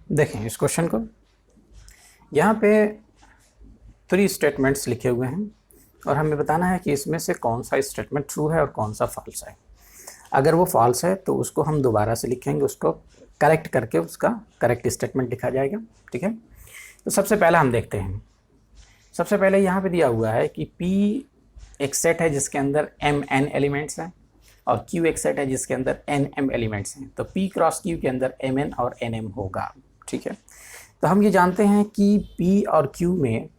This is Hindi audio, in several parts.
देखें इस क्वेश्चन को, यहाँ पे 3 स्टेटमेंट्स लिखे हुए हैं और हमें बताना है कि इसमें से कौन सा स्टेटमेंट ट्रू है और कौन सा फॉल्स है। अगर वो फॉल्स है तो उसको हम दोबारा से लिखेंगे, उसको करेक्ट करके उसका करेक्ट स्टेटमेंट लिखा जाएगा। ठीक है, तो सबसे पहला हम देखते हैं। सबसे पहले यहाँ पे दिया हुआ है कि P एक सेट है जिसके अंदर mn एलिमेंट्स हैं और Q एक सेट है जिसके अंदर nm एलिमेंट्स हैं। तो P क्रॉस Q के अंदर mn और nm होगा। ठीक है, तो हम ये जानते हैं कि P और Q में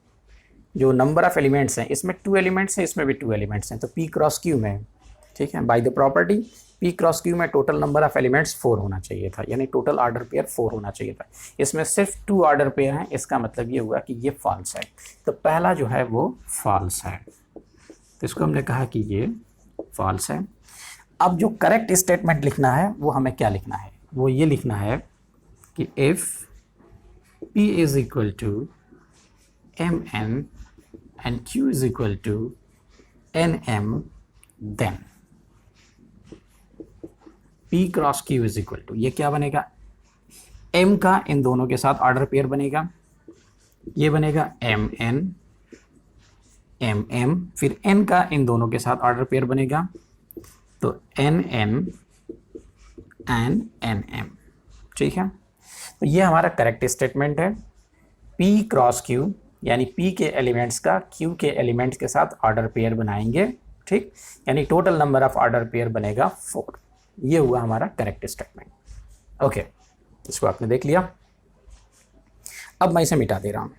जो नंबर ऑफ़ एलिमेंट्स हैं, इसमें 2 एलिमेंट्स हैं, इसमें भी 2 एलिमेंट्स हैं। तो P क्रॉस Q में, ठीक है, by the property P cross Q में टोटल नंबर ऑफ़ एलिमेंट्स 4 होना चाहिए था, यानी टोटल ऑर्डर पेयर 4 होना चाहिए था। इसमें सिर्फ 2 ऑर्डर पेयर हैं, इसका मतलब ये हुआ कि ये फॉल्स है। तो पहला जो है वो फॉल्स है, तो इसको हमने कहा कि ये फॉल्स है। अब जो करेक्ट स्टेटमेंट लिखना है वो हमें क्या लिखना है, वो ये लिखना है कि if P is equal to mn and Q is equal to nm, then P cross Q is equal to, ये क्या बनेगा, m का इन दोनों के साथ ऑर्डर पेयर बनेगा, ये बनेगा mn mm, फिर n का इन दोनों के साथ ऑर्डर पेयर बनेगा, तो nn and nm। ठीक है, तो ये हमारा करेक्ट स्टेटमेंट है। P क्रॉस Q यानी P के एलिमेंट्स का Q के एलिमेंट्स के साथ ऑर्डर पेयर बनाएंगे। ठीक, यानी total number of order pair बनेगा 4। ये हुआ हमारा करेक्ट स्टेटमेंट। ओके, इसको आपने देख लिया। अब मैं इसे मिटा दे रहा हूँ।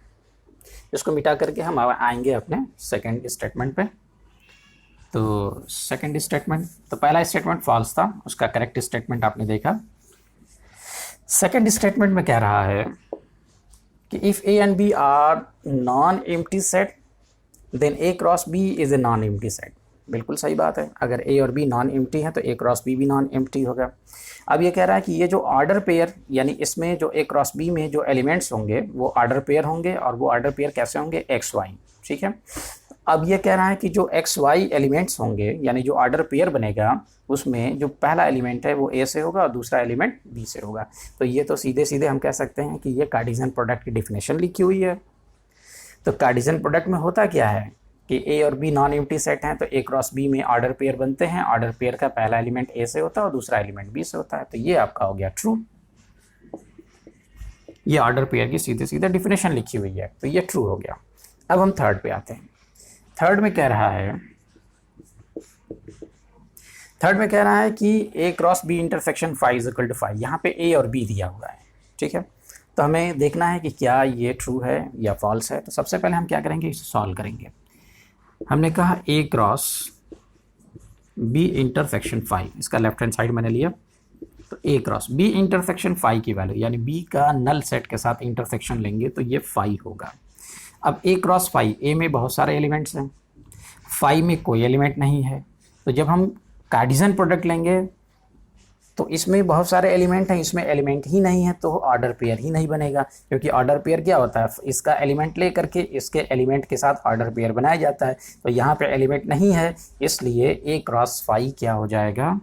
इसको मिटा करके हम आएंगे अपने सेकंड स्टेटमेंट पे। तो सेकंड स्टेटमेंट, तो पहला स्टेटमेंट फॉल्स था, उसका करेक्ट स्टेटमेंट आपने देखा। सेकंड स्टेटमेंट में कह रहा है कि if A and B are non-empty set then A cross B is a non-empty set। बिल्कुल सही बात है, अगर A और B नॉन एम्प्टी हैं तो A क्रॉस B भी नॉन एम्प्टी होगा। अब ये कह रहा है कि ये जो ऑर्डर पेयर, यानी इसमें जो A क्रॉस B में जो एलिमेंट्स होंगे वो ऑर्डर पेयर होंगे, और वो ऑर्डर पेयर कैसे होंगे, XY। ठीक है, अब ये कह रहा है कि जो XY एलिमेंट्स होंगे, यानी जो ऑर्डर पेयर बनेगा, उसमें जो पहला एलिमेंट है वो A से होगा और दूसरा एलिमेंट B से होगा। तो ये तो सीधे सीधे हम कह सकते हैं कि ये कार्टेशियन प्रोडक्ट की डिफिनेशन लिखी हुई है। तो कार्टेशियन प्रोडक्ट में होता क्या है कि A और B नॉन एम्प्टी सेट हैं, तो A क्रॉस B में ऑर्डर पेयर बनते हैं। ऑर्डर पेयर का पहला एलिमेंट A से होता है और दूसरा एलिमेंट B से होता है। तो ये आपका हो गया ट्रू। ये ऑर्डर पेयर की सीधे सीधे डिफिनेशन लिखी हुई है, तो ये ट्रू हो गया। अब हम थर्ड पे आते हैं। थर्ड में कह रहा है कि A cross B intersection 5 is equal to 5। यहाँ पे A और B दिया हुआ है। ठीक है, तो हमें देखना है कि क्या ये ट्रू है या फॉल्स है। तो सबसे पहले हम क्या करेंगे, इसे सॉल्व करेंगे। हमने कहा A क्रॉस B इंटरसेक्शन 5, इसका लेफ्ट हैंड साइड मैंने लिया। तो A क्रॉस B इंटरसेक्शन 5 की वैल्यू, यानी B का नल सेट के साथ इंटरसेक्शन लेंगे तो ये 5 होगा। अब A क्रॉस 5, A में बहुत सारे एलिमेंट्स हैं, 5 में कोई एलिमेंट नहीं है। तो जब हम कार्टेशियन प्रोडक्ट लेंगे तो इसमें बहुत सारे एलिमेंट हैं, इसमें एलिमेंट ही नहीं है, तो ऑर्डर पेयर ही नहीं बनेगा। क्योंकि ऑर्डर पेयर क्या होता है, इसका एलिमेंट ले करके इसके एलिमेंट के साथ ऑर्डर पेयर बनाया जाता है। तो यहाँ पे एलिमेंट नहीं है, इसलिए A क्रॉस 5 क्या हो जाएगा,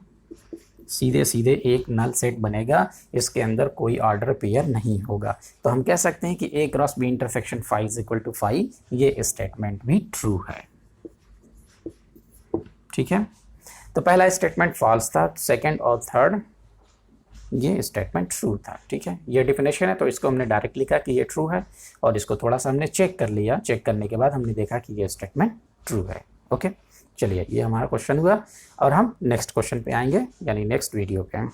सीधे सीधे एक नल सेट बनेगा, इसके अंदर कोई ऑर्डर पेयर नहीं होगा। तो हम कह सकते हैं कि A cross B intersection 5 is equal to 5, ये स्टेटमेंट भी ट्रू है। ठीक है, तो पहला स्टेटमेंट फॉल्स था, सेकंड और थर्ड ये स्टेटमेंट ट्रू था। ठीक है, ये डिफिनेशन है, तो इसको हमने डायरेक्ट लिखा कि ये ट्रू है, और इसको थोड़ा सा हमने चेक कर लिया। चेक करने के बाद हमने देखा कि ये स्टेटमेंट ट्रू है। ओके, चलिए ये हमारा क्वेश्चन हुआ, और हम नेक्स्ट क्वेश्चन पे आएंगे, यानी नेक्स्ट वीडियो पे।